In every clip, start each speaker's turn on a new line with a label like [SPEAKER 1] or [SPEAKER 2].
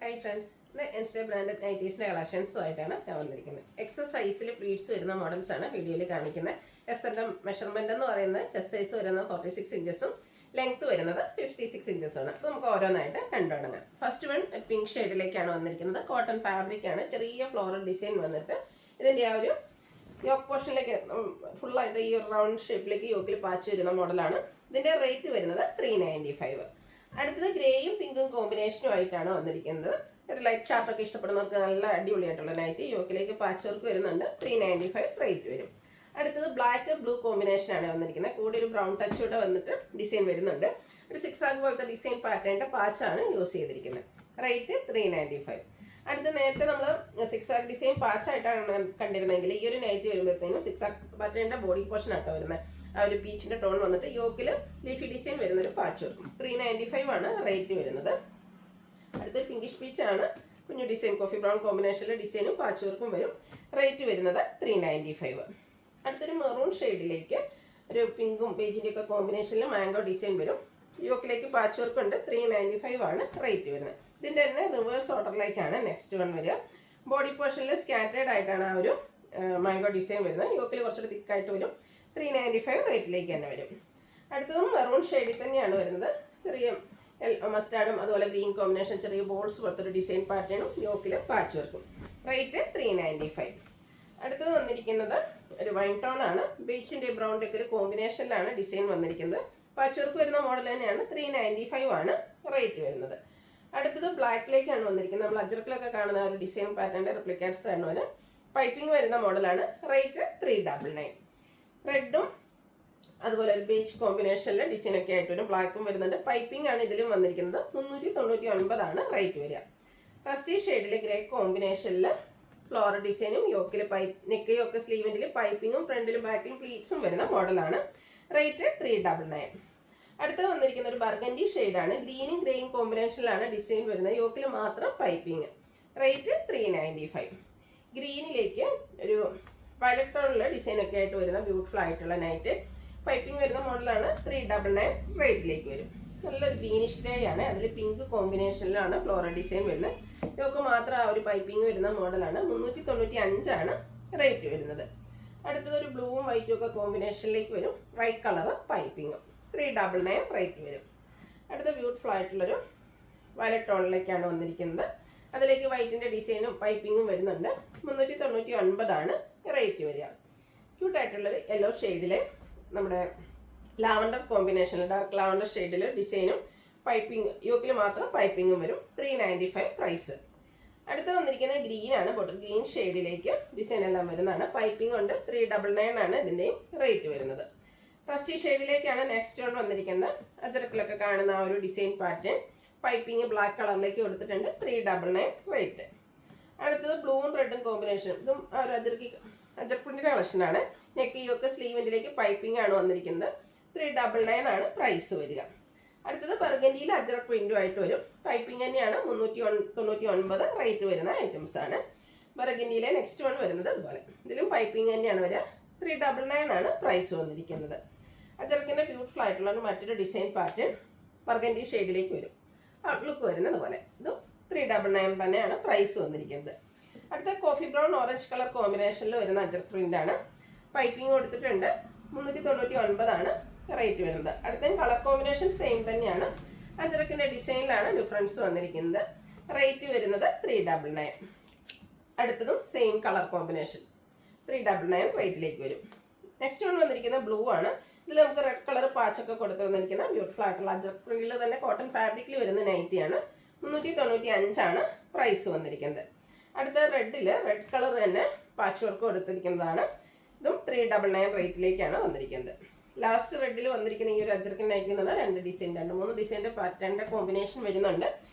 [SPEAKER 1] Hi friends, ഇത് എൻസ്റ്റേ branded നൈറ്റീസിൻ്റെ കളക്ഷൻസുമായിട്ടാണ് ഞാൻ വന്നിരിക്കുന്നത്. എക്സസ് സൈസിൽ പ്ലീറ്റ്സ് വരുന്ന മോഡൽസാണ് വീഡിയോയിൽ കാണിക്കുന്നത്. എക്സൻ്റെ മെഷർമെൻ്റ് എന്ന് പറയുന്നത് ചെസ്റ്റ് സൈസ് വരുന്നത് 46 ഇഞ്ചസും ലെങ്ത് വരുന്നത് 56 ഇഞ്ചസുമാണ്. അപ്പോൾ നമുക്ക് ഓരോന്നായിട്ട് കണ്ടു തുടങ്ങാം. ഫസ്റ്റ് വൺ പിങ്ക് ഷെയ്ഡിലേക്കാണ് വന്നിരിക്കുന്നത്. കോട്ടൺ ഫാബ്രിക്കാണ്, ചെറിയ ഫ്ലോറൽ ഡിസൈൻ വന്നിട്ട് ഇതിൻ്റെ ആ ഒരു യോക്ക് പോർഷനിലേക്ക് ഫുള്ളായിട്ട് ഈ ഒരു റൗണ്ട് ഷേപ്പിലേക്ക് യോക്കിൽ പാച്ച് വരുന്ന മോഡലാണ്. ഇതിൻ്റെ റേറ്റ് വരുന്നത് 395. അടുത്തത് ഗ്രേയും പിങ്കും കോമ്പിനേഷനും ആയിട്ടാണ് വന്നിരിക്കുന്നത്. ഒരു ലൈറ്റ് ഷാർട്ടൊക്കെ ഇഷ്ടപ്പെടുന്നവർക്ക് നല്ല അടിപൊളിയായിട്ടുള്ള നൈറ്റ് യോക്കിലേക്ക് പാച്ച് വർക്ക് വരുന്നുണ്ട്. 395 റേറ്റ് വരും. അടുത്തത് ബ്ലാക്ക് ബ്ലൂ കോമ്പിനേഷനാണ് വന്നിരിക്കുന്നത്. കൂടി ഒരു ബ്രൗൺ ടച്ച് കൂടെ വന്നിട്ട് ഡിസൈൻ വരുന്നുണ്ട്. ഒരു 6 ആഗ് പോലത്തെ ഡിസൈൻ പാറ്റേണിൻ്റെ പാച്ചാണ് യൂസ് ചെയ്തിരിക്കുന്നത്. റേറ്റ് 395. അടുത്ത നേരത്തെ നമ്മൾ 6 ആഗ് ഡിസൈൻ പാച്ചായിട്ടാണ് കണ്ടിരുന്നതെങ്കിൽ ഈ ഒരു നൈറ്റ് വരുമ്പോഴത്തേനും 6 ആഗ് പാറ്റേണിൻ്റെ ബോഡി പോർഷൻ ആട്ടോ വരുന്നത്. ആ ഒരു പീച്ചിൻ്റെ ടോൺ വന്നിട്ട് യോക്കിൽ ലീഫി ഡിസൈൻ വരുന്നൊരു പാച്ച് വർക്കും. 395 ആണ് റേറ്റ് വരുന്നത്. അടുത്ത പിങ്കിഷ് പീച്ചാണ്, കുഞ്ഞു ഡിസൈൻ കോഫി ബ്രൗൺ കോമ്പിനേഷനിലെ ഡിസൈനും പാച്ച് വർക്കും വരും. റേറ്റ് വരുന്നത് 395. അടുത്തൊരു മെറൂൺ ഷെയ്ഡിലേക്ക് ഒരു പിങ്കും പേജിൻ്റെ ഒക്കെ കോമ്പിനേഷനിൽ മാംഗോ ഡിസൈൻ വരും. യോക്കിലേക്ക് പാച്ച് വർക്ക് ഉണ്ട്. 395 ആണ് റേറ്റ് വരുന്നത്. ഇതിൻ്റെ തന്നെ റിവേഴ്സ് ഓർഡറിലേക്കാണ് നെക്സ്റ്റ് വൺ വരിക. ബോഡി പോർഷനിൽ സ്കാറ്റേഡ് ആയിട്ടാണ് ആ ഒരു മാംഗോ ഡിസൈൻ വരുന്നത്. യോക്കിൽ കുറച്ചുകൂടി തിക്കായിട്ട് വരും. 395 റേറ്റിലേക്ക് തന്നെ വരും. അടുത്തതും മെറൂൺ ഷെയ്ഡിൽ തന്നെയാണ് വരുന്നത്. ചെറിയ മസ്റ്റാർഡും അതുപോലെ ഗ്രീൻ കോമ്പിനേഷൻ ചെറിയ ബോൾസ് പോലത്തെ ഒരു ഡിസൈൻ പാറ്റേണും യോക്കിൽ പാച്ച് വർക്കും. റേറ്റ് 395. അടുത്തത് വന്നിരിക്കുന്നത് ഒരു വൈൻ ടോൺ ആണ്. ബീച്ചിൻ്റെ ബ്രൗണിൻ്റെ ഒക്കെ ഒരു കോമ്പിനേഷനിലാണ് ഡിസൈൻ വന്നിരിക്കുന്നത്. പാച്ച് വർക്ക് വരുന്ന മോഡൽ തന്നെയാണ്. 395 ആണ് റേറ്റ് വരുന്നത്. അടുത്തത് ബ്ലാക്കിലേക്കാണ് വന്നിരിക്കുന്നത്. നമ്മൾ അജ്രക്കിലൊക്കെ കാണുന്ന ഒരു ഡിസൈൻ പാറ്റേണിൻ്റെ റിപ്ലിക്കേറ്റ്സ് ആണ് വരെ പൈപ്പിംഗ് വരുന്ന മോഡലാണ്. റേറ്റ് 399. റെഡും അതുപോലെ ഒരു ബേജ് കോമ്പിനേഷനിലെ ഡിസൈനൊക്കെ ആയിട്ട് വരും. ബ്ലാക്കും വരുന്നുണ്ട്. പൈപ്പിംഗ് ആണ് ഇതിലും വന്നിരിക്കുന്നത്. 399 ആണ് റേറ്റ് വരിക. റസ്റ്റി ഷെയ്ഡിൽ ഗ്രേ കോമ്പിനേഷനിൽ ഫ്ലോറൽ ഡിസൈനും യോക്കിൽ നെക്ക് യോക്ക് സ്ലീവിൻ്റെ പൈപ്പിങ്ങും ഫ്രണ്ടിലും ബാക്കിലും പ്ലീറ്റ്സും വരുന്ന മോഡലാണ്. റേറ്റ് 399. അടുത്ത് വന്നിരിക്കുന്ന ഒരു ബർഗൻഡി ഷെയ്ഡാണ്. ഗ്രീനും ഗ്രേയും കോമ്പിനേഷനിലാണ് ഡിസൈൻ വരുന്നത്. യോക്കിൽ മാത്രം പൈപ്പിംഗ്. റേറ്റ് 395. ഗ്രീനിലേക്ക് ഒരു വയലറ്റ് ടോണിലെ ഡിസൈനൊക്കെ ആയിട്ട് വരുന്ന ബ്യൂട്ടിഫുൾ ആയിട്ടുള്ള നൈറ്റ് പൈപ്പിംഗ് വരുന്ന മോഡലാണ്. 399 റേറ്റിലേക്ക് വരും. നല്ലൊരു ഗ്രീനിഷ് ഗ്രേ ആണ്. അതിൽ പിങ്ക് കോമ്പിനേഷനിലാണ് ഫ്ലോറൽ ഡിസൈൻ വരുന്നത്. യോക്ക് മാത്രം ആ ഒരു പൈപ്പിംഗ് വരുന്ന മോഡലാണ്. 395 ആണ് റേറ്റ് വരുന്നത്. അടുത്തതൊരു ബ്ലൂവും വൈറ്റും ഒക്കെ കോമ്പിനേഷനിലേക്ക് വരും. White colour പൈപ്പിങ്ങും. 399 റേറ്റ് വരും. അടുത്ത ബ്യൂട്ടിഫുൾ ആയിട്ടുള്ളൊരു വയലറ്റ് ടോണിലേക്കാണ് വന്നിരിക്കുന്നത്. അതിലേക്ക് വൈറ്റിൻ്റെ ഡിസൈനും പൈപ്പിങ്ങും വരുന്നുണ്ട്. 399 ആണ് റേറ്റ് വരിക. ക്യൂട്ടായിട്ടുള്ളൊരു യെല്ലോ ഷെയ്ഡിൽ നമ്മുടെ ലാവൻഡർ കോമ്പിനേഷനിൽ ഡാർക്ക് ലാവൻഡർ ഷെയ്ഡിൽ ഡിസൈനും പൈപ്പിംഗ് യോക്കിൽ മാത്രം പൈപ്പിങ്ങും വരും. 395 പ്രൈസ്. അടുത്ത് വന്നിരിക്കുന്നത് ഗ്രീനാണ്. ബോട്ടിൽ ഗ്രീൻ ഷെയ്ഡിലേക്ക് ഡിസൈൻ എല്ലാം വരുന്നതാണ്. പൈപ്പിംഗ് ഉണ്ട്. 399 ആണ് ഇതിൻ്റെയും റേറ്റ് വരുന്നത്. റസ്റ്റി ഷെയ്ഡിലേക്കാണ് നെക്സ്റ്റ് വൺ വന്നിരിക്കുന്നത്. അജറക്കിലൊക്കെ കാണുന്ന ആ ഒരു ഡിസൈൻ പാറ്റേൺ പൈപ്പിംഗ് ബ്ലാക്ക് കളറിലേക്ക് കൊടുത്തിട്ടുണ്ട്. 399 റേറ്റ്. അടുത്തത് ബ്ലൂവും റെഡും കോമ്പിനേഷൻ. ഇതും ആ ഒരു അജർപ്രിൻ്റെ കളക്ഷനാണ്. നെക്ക് യോക്ക് സ്ലീവിൻ്റെലേക്ക് പൈപ്പിംഗ് ആണ് വന്നിരിക്കുന്നത്. 399 ആണ് പ്രൈസ് വരിക. അടുത്തത് ബർഗൻഡിയിൽ അജർ പ്രിൻറ്റും ആയിട്ട് വരും. പൈപ്പിംഗ് തന്നെയാണ്. 399 റേറ്റ് വരുന്ന ഐറ്റംസ് ആണ്. ബർഗൻഡിയിലെ നെക്സ്റ്റ് വൺ വരുന്നത് അതുപോലെ. ഇതിലും പൈപ്പിംഗ് തന്നെയാണ് വരിക. 399 ആണ് പ്രൈസ് വന്നിരിക്കുന്നത്. അജർക്കിൻ്റെ ബ്യൂട്ടിഫുൾ ആയിട്ടുള്ള മറ്റൊരു ഡിസൈൻ പാറ്റേൺ ബർഗൻഡി ഷെയ്ഡിലേക്ക് വരും. ഔട്ട്ലുക്ക് വരുന്നത് പോലെ. ഇതും 399 തന്നെയാണ് പ്രൈസ് വന്നിരിക്കുന്നത്. അടുത്ത കോഫി ബ്രൗൺ ഓറഞ്ച് കളർ കോമ്പിനേഷനിൽ വരുന്ന അജർ പ്രിൻ്റ് ആണ്. പൈപ്പിംഗ് കൊടുത്തിട്ടുണ്ട്. 399 ആണ് റേറ്റ് വരുന്നത്. അടുത്ത കളർ കോമ്പിനേഷൻ സെയിം തന്നെയാണ്. അജറക്കിൻ്റെ ഡിസൈനിലാണ് ഡിഫറൻസ് വന്നിരിക്കുന്നത്. റേറ്റ് വരുന്നത് 399. അടുത്തതും സെയിം കളർ കോമ്പിനേഷൻ 399 റേറ്റിലേക്ക് വരും. നെക്സ്റ്റ് വൺ വന്നിരിക്കുന്നത് ബ്ലൂ ആണ്. ഇതിൽ നമുക്ക് റെഡ് കളർ പാച്ചൊക്കെ കൊടുത്ത് വന്നിരിക്കുന്ന ബ്യൂട്ടിഫുൾ ആയിട്ടുള്ള അജർ പ്രിന്റിൽ തന്നെ കോട്ടൺ ഫാബ്രിക്കിൽ വരുന്ന നൈറ്റിയാണ്. 395 ആണ് പ്രൈസ് വന്നിരിക്കുന്നത്. അടുത്ത റെഡിൽ റെഡ് കളർ തന്നെ പാച്ച് വർക്ക് കൊടുത്തിരിക്കുന്നതാണ്. ഇതും 399 റേറ്റിലേക്കാണ് വന്നിരിക്കുന്നത്. ലാസ്റ്റ് റെഡിൽ വന്നിരിക്കുന്ന ഈ ഒരു അജർക്കിൻ നൈറ്റി എന്ന് പറഞ്ഞാൽ 2 ഡിസൈൻ 2-3 ഡിസൈൻ്റെ പാറ്റേണിൻ്റെ കോമ്പിനേഷൻ വരുന്നുണ്ട്.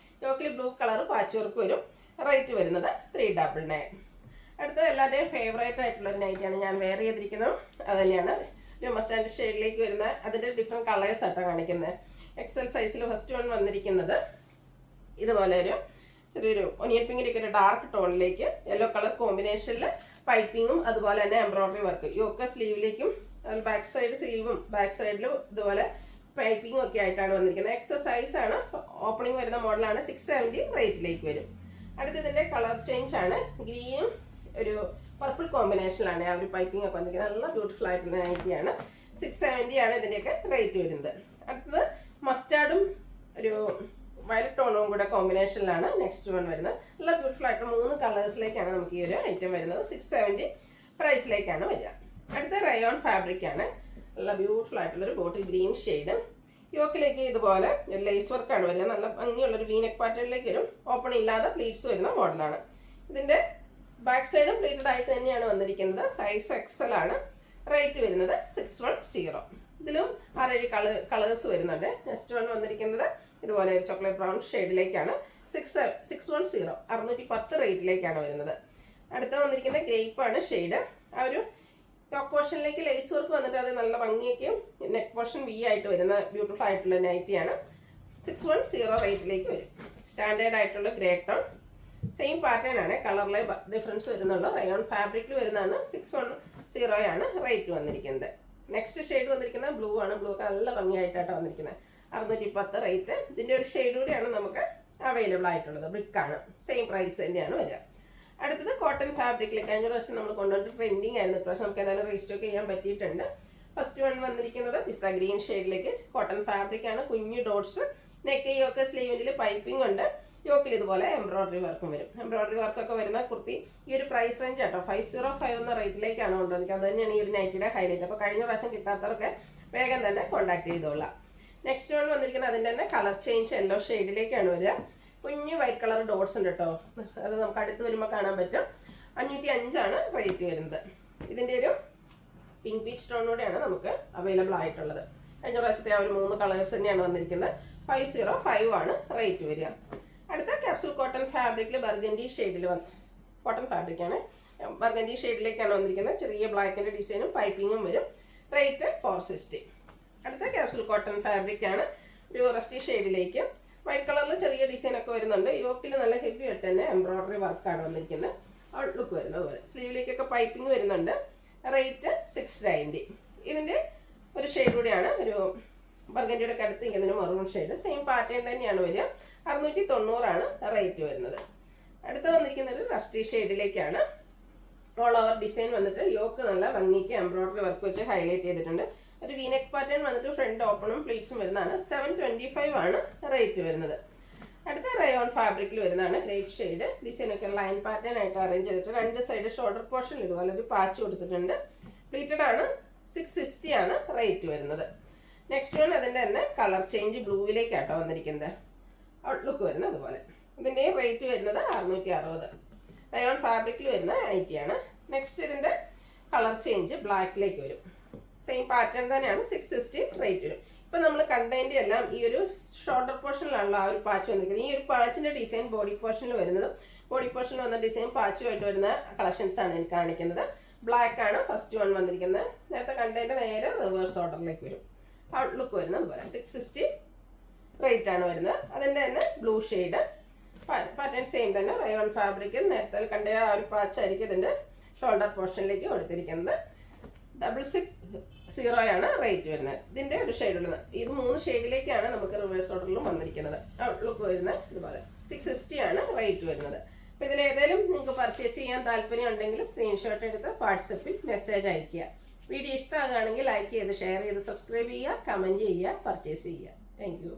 [SPEAKER 1] യോക്കിൽ ബ്ലൂ കളർ പാച്ച് വർക്ക് വരും. റേറ്റ് വരുന്നത് 399. അടുത്തത് എല്ലാവരുടെയും ഫേവറേറ്റ് ആയിട്ടുള്ളൊരു നൈറ്റിയാണ് ഞാൻ വെയർ ചെയ്തിരിക്കുന്നത്. അത് തന്നെയാണ് ഒരു മസ്റ്റാൻഡ് ഷെയ്ഡിലേക്ക് വരുന്ന അതിൻ്റെ ഡിഫറെൻറ്റ് കളേഴ്സ് ആയിട്ടാണ് കാണിക്കുന്നത്. എക്സൽ സൈസിൽ ഫസ്റ്റ് വൺ വന്നിരിക്കുന്നത് ഇതുപോലെ ഒരു ചെറിയൊരു ഒനിയൻ പിങ്കിലേക്ക് ഒരു ഡാർക്ക് ടോണിലേക്ക് യെല്ലോ കളർ കോമ്പിനേഷനിൽ പൈപ്പിങ്ങും അതുപോലെ തന്നെ എംബ്രോയിഡറി വർക്ക് യോക്ക സ്ലീവിലേക്കും ബാക്ക് സൈഡ് സ്ലീവും ബാക്ക് സൈഡിലും ഇതുപോലെ പൈപ്പിംഗ് ഒക്കെ ആയിട്ടാണ് വന്നിരിക്കുന്നത്. എക്സസൈസ് ആണ്, ഓപ്പണിംഗ് വരുന്ന മോഡലാണ്. 670 റേറ്റിലേക്ക് വരും. അടുത്തതിൻ്റെ കളർ ചേഞ്ച് ആണ്. ഗ്രീനും ഒരു പർപ്പിൾ കോമ്പിനേഷനിലാണ് ആ ഒരു പൈപ്പിംഗ് ഒക്കെ വന്നിരിക്കുന്നത്. നല്ല ബ്യൂട്ടിഫുൾ ആയിട്ടുള്ള നൈറ്റിയാണ്. 670 ആണ് ഇതിൻ്റെയൊക്കെ റേറ്റ് വരുന്നത്. അടുത്തത് മസ്റ്റാർഡും ഒരു വയലറ്റ് ടോണും കൂടെ കോമ്പിനേഷനിലാണ് നെക്സ്റ്റ് വൺ വരുന്നത്. നല്ല ബ്യൂട്ടിഫുൾ ആയിട്ട് 3 കളേഴ്സിലേക്കാണ് നമുക്ക് ഈ ഒരു ഐറ്റം വരുന്നത്. 670 പ്രൈസിലേക്കാണ് വരിക. അടുത്ത റയോൺ ഫാബ്രിക് ആണ്. നല്ല ബ്യൂട്ടിഫുൾ ആയിട്ടുള്ളൊരു ബോട്ടിൽ ഗ്രീൻ ഷെയ്ഡ്. യോക്കിലേക്ക് ഇതുപോലെ ലേസ് വർക്കാണ് വരിക. നല്ല ഭംഗിയുള്ളൊരു വീനെക്ക് പാറ്റേണിലേക്ക് വരും. ഓപ്പൺ ഇല്ലാതെ പ്ലീറ്റ്സ് വരുന്ന മോഡലാണ്. ഇതിൻ്റെ ബാക്ക് സൈഡും പ്ലീറ്റഡ് ആയിട്ട് തന്നെയാണ് വന്നിരിക്കുന്നത്. സൈസ് XL ആണ്. റേറ്റ് വരുന്നത് 610. ഇതിലും 6 കളേഴ്സ് വരുന്നുണ്ട്. നെക്സ്റ്റ് വൺ വന്നിരിക്കുന്നത് ഇതുപോലെ ഒരു ചോക്ലേറ്റ് ബ്രൗൺ ഷെയ്ഡിലേക്കാണ്. 610 610 റേറ്റിലേക്കാണ് വരുന്നത്. അടുത്ത വന്നിരിക്കുന്ന ഗ്രേപ്പാണ് ഷെയ്ഡ്. ആ ഒരു ടോപ്പ് പോർഷനിലേക്ക് ലേസ് വർക്ക് വന്നിട്ട് അത് നല്ല ഭംഗിയൊക്കെയും നെക്ക് പോർഷൻ V ആയിട്ട് വരുന്ന ബ്യൂട്ടിഫുൾ ആയിട്ടുള്ള നൈറ്റിയാണ്. 610 റേറ്റിലേക്ക് വരും. സ്റ്റാൻഡേർഡ് ആയിട്ടുള്ള ഗ്രേ ടോൺ സെയിം പാറ്റേൺ ആണ്. കളറിലെ ഡിഫറൻസ് വരുന്നുള്ളൂ. റയോൺ ഫാബ്രിക്കിൽ വരുന്നതാണ്. 610 ആണ് റേറ്റ് വന്നിരിക്കുന്നത്. നെക്സ്റ്റ് ഷെയ്ഡ് വന്നിരിക്കുന്നത് ബ്ലൂ ആണ്. ബ്ലൂ ഒക്കെ നല്ല ഭംഗിയായിട്ടാണ് വന്നിരിക്കുന്നത്. 610 റേറ്റ്. ഇതിൻ്റെ ഒരു ഷെയ്ഡ് കൂടിയാണ് നമുക്ക് അവൈലബിൾ ആയിട്ടുള്ളത്. ബ്രിക്കാണ്. സെയിം പ്രൈസ് തന്നെയാണ് വരിക. അടുത്തത് കോട്ടൺ ഫാബ്രിക്കിൽ കഴിഞ്ഞ പ്രാവശ്യം നമ്മൾ കൊണ്ടുവന്നിട്ട് ട്രെൻഡിങ് ആയിരുന്നു. ഇപ്രാവശ്യം നമുക്ക് ഏതായാലും റീസ്റ്റോക്ക് ചെയ്യാൻ പറ്റിയിട്ടുണ്ട്. ഫസ്റ്റ് വൺ വന്നിരിക്കുന്നത് പിസ്ത ഗ്രീൻ ഷെയ്ഡിലേക്ക് കോട്ടൺ ഫാബ്രിക് ആണ്. കുഞ്ഞു ഡോട്ട്സ്. നെക്ക് യോക്ക് സ്ലീവിൽ പൈപ്പിംഗ് ഉണ്ട്. യോക്കിൽ ഇതുപോലെ എംബ്രോയിഡറി വർക്കും വരും. എംബ്രോയിഡറി വർക്കൊക്കെ വരുന്ന കുർത്തി ഈ ഒരു പ്രൈസ് റേഞ്ച് ആട്ടോ 505 എന്ന റേറ്റിലേക്കാണ് കൊണ്ടുവന്നിരിക്കുന്നത്. അത് തന്നെയാണ് ഈ ഒരു നൈറ്റിയുടെ ഹൈലൈറ്റ്. അപ്പോൾ കഴിഞ്ഞ പ്രാവശ്യം കിട്ടാത്തവർക്ക് വേഗം തന്നെ കോൺടാക്ട് ചെയ്തോളാം. നെക്സ്റ്റ് വൺ വന്നിരിക്കുന്നത് അതിൻ്റെ തന്നെ കളർ ചേഞ്ച് യെല്ലോ ഷെയ്ഡിലേക്കാണ് വരിക. കുഞ്ഞ് വൈറ്റ് കളർ ഡോട്ട്സ് ഉണ്ട് കേട്ടോ. അത് നമുക്ക് അടുത്ത് വരുമ്പോൾ കാണാൻ പറ്റും. 505 ആണ് റേറ്റ് വരുന്നത്. ഇതിൻ്റെ ഒരു പിങ്ക് പീച്ച് ടോണോടെയാണ് നമുക്ക് അവൈലബിൾ ആയിട്ടുള്ളത്. കഴിഞ്ഞ പ്രാവശ്യത്തെ ആ ഒരു 3 കളേഴ്സ് തന്നെയാണ് വന്നിരിക്കുന്നത്. 505 ആണ് റേറ്റ് വരിക. അടുത്ത ക്യാപ്സൂൾ കോട്ടൺ ഫാബ്രിക്കിൽ ബർഗൻഡി ഷെയ്ഡിൽ കോട്ടൺ ഫാബ്രിക്കാണ്. ബർഗൻഡി ഷെയ്ഡിലേക്കാണ് വന്നിരിക്കുന്നത്. ചെറിയ ബ്ലാക്കിൻ്റെ ഡിസൈനും പൈപ്പിങ്ങും വരും. റേറ്റ് 460. അടുത്ത ക്യാപ്സൂൾ കോട്ടൺ ഫാബ്രിക്കാണ്. ഒരു റസ്റ്റി ഷെയ്ഡിലേക്ക് വൈറ്റ് കളറിൽ ചെറിയ ഡിസൈൻ ഒക്കെ വരുന്നുണ്ട്. യോക്കിൽ നല്ല ഹെവി ആയിട്ട് തന്നെ എംബ്രോയിഡറി വർക്കാണ് വന്നിരിക്കുന്നത്. ഔട്ട്ലുക്ക് വരുന്നത് പോലെ സ്ലീവിലേക്കൊക്കെ പൈപ്പിംഗ് വരുന്നുണ്ട്. റേറ്റ് 690. ഇതിൻ്റെ ഒരു ഷെയ്ഡ് കൂടിയാണ് ഒരു ബർഗൻഡിയുടെ അടുത്ത് ഇരിക്കുന്നതിന് മെറൂൺ ഷെയ്ഡ്. സെയിം പാറ്റേൺ തന്നെയാണ് വരിക. 690 ആണ് റേറ്റ് വരുന്നത്. അടുത്ത വന്നിരിക്കുന്ന ഒരു റസ്റ്റി ഷെയ്ഡിലേക്കാണ്. ഓൾ ഓവർ ഡിസൈൻ വന്നിട്ട് യോക്ക് നല്ല ഭംഗിക്ക് എംബ്രോയിഡറി വർക്ക് വെച്ച് ഹൈലൈറ്റ് ചെയ്തിട്ടുണ്ട്. ഒരു വീനെക്ക് പാറ്റേൺ വന്നിട്ട് ഫ്രണ്ട് ഓപ്പണും പ്ലീറ്റ്സും വരുന്നതാണ്. 725 ആണ് റേറ്റ് വരുന്നത്. അടുത്ത റയോൺ ഫാബ്രിക്കിൽ വരുന്നതാണ് ഗ്രേപ്പ് ഷെയ്ഡ്. ഡിസൈനൊക്കെ ലൈൻ പാറ്റേൺ ആയിട്ട് അറേഞ്ച് ചെയ്തിട്ട് 2 സൈഡ് ഷോൾഡർ പോർഷനിൽ ഇതുപോലെ ഒരു പാച്ച് കൊടുത്തിട്ടുണ്ട്. പ്ലീറ്റഡ് ആണ്. 660 ആണ് റേറ്റ് വരുന്നത്. നെക്സ്റ്റ് വൺ അതിൻ്റെ തന്നെ കളർ ചേഞ്ച് ബ്ലൂവിലേക്കാട്ടോ വന്നിരിക്കുന്നത്. ഔട്ട്ലുക്ക് വരുന്നത് അതുപോലെ. ഇതിൻ്റെ റേറ്റ് വരുന്നത് 660. റയോൺ ഫാബ്രിക്കിൽ വരുന്ന നൈറ്റിയാണ്. നെക്സ്റ്റ് ഇതിൻ്റെ കളർ ചേഞ്ച് ബ്ലാക്കിലേക്ക് വരും. സെയിം പാറ്റേൺ തന്നെയാണ്. 660 റേറ്റ് വരും. ഇപ്പം നമ്മൾ കണ്ടതിൻ്റെ എല്ലാം ഈ ഒരു ഷോൾഡർ പോർഷനിലാണല്ലോ ആ ഒരു പാച്ച് വന്നിരിക്കുന്നത്. ഈ ഒരു പാച്ചിൻ്റെ ഡിസൈൻ ബോഡി പോർഷനിൽ വരുന്നത്. ബോഡി പോർഷനിൽ വന്ന ഡിസൈൻ പാച്ചുമായിട്ട് വരുന്ന കളക്ഷൻസ് ആണ് എനിക്ക് കാണിക്കുന്നത്. ബ്ലാക്ക് ആണ് ഫസ്റ്റ് വൺ വന്നിരിക്കുന്നത്. നേരത്തെ കണ്ടതിൻ്റെ നേരെ റിവേഴ്സ് ഓർഡറിലേക്ക് വരും. ഔട്ട്ലുക്ക് വരുന്നത് അതുപോലെ. 660 റേറ്റ് ആണ് വരുന്നത്. അതിൻ്റെ തന്നെ ബ്ലൂ ഷെയ്ഡ് പാറ്റേൺ സെയിം തന്നെ. റയോൺ ഫാബ്രിക്കിൽ നേരത്തെ കണ്ട ആ ഒരു പാച്ചായിരിക്കും ഇതിൻ്റെ ഷോൾഡർ പോർഷനിലേക്ക് കൊടുത്തിരിക്കുന്നത്. 660 ആണ് റേറ്റ് വരുന്നത്. ഇതിൻ്റെ ഒരു ഷെയ്ഡുള്ളത്. ഇത് 3 ഷെയ്ഡിലേക്കാണ് നമുക്ക് റിവേഴ്സ് ഓർഡറിലും വന്നിരിക്കുന്നത്. ഔട്ട്ലുക്ക് വരുന്നത് ഇതുപോലെ. 660 ആണ് റേറ്റ് വരുന്നത്. അപ്പോൾ ഇതിലേതെങ്കിലും നിങ്ങൾക്ക് പർച്ചേസ് ചെയ്യാൻ താല്പര്യം ഉണ്ടെങ്കിൽ സ്ക്രീൻഷോട്ട് എടുത്ത് വാട്സപ്പിൽ മെസ്സേജ് അയയ്ക്കുക. വീഡിയോ ഇഷ്ടമാകുകയാണെങ്കിൽ ലൈക്ക് ചെയ്ത് ഷെയർ ചെയ്ത് സബ്സ്ക്രൈബ് ചെയ്യുക, കമൻറ്റ് ചെയ്യുക, പർച്ചേസ് ചെയ്യുക. Thank you.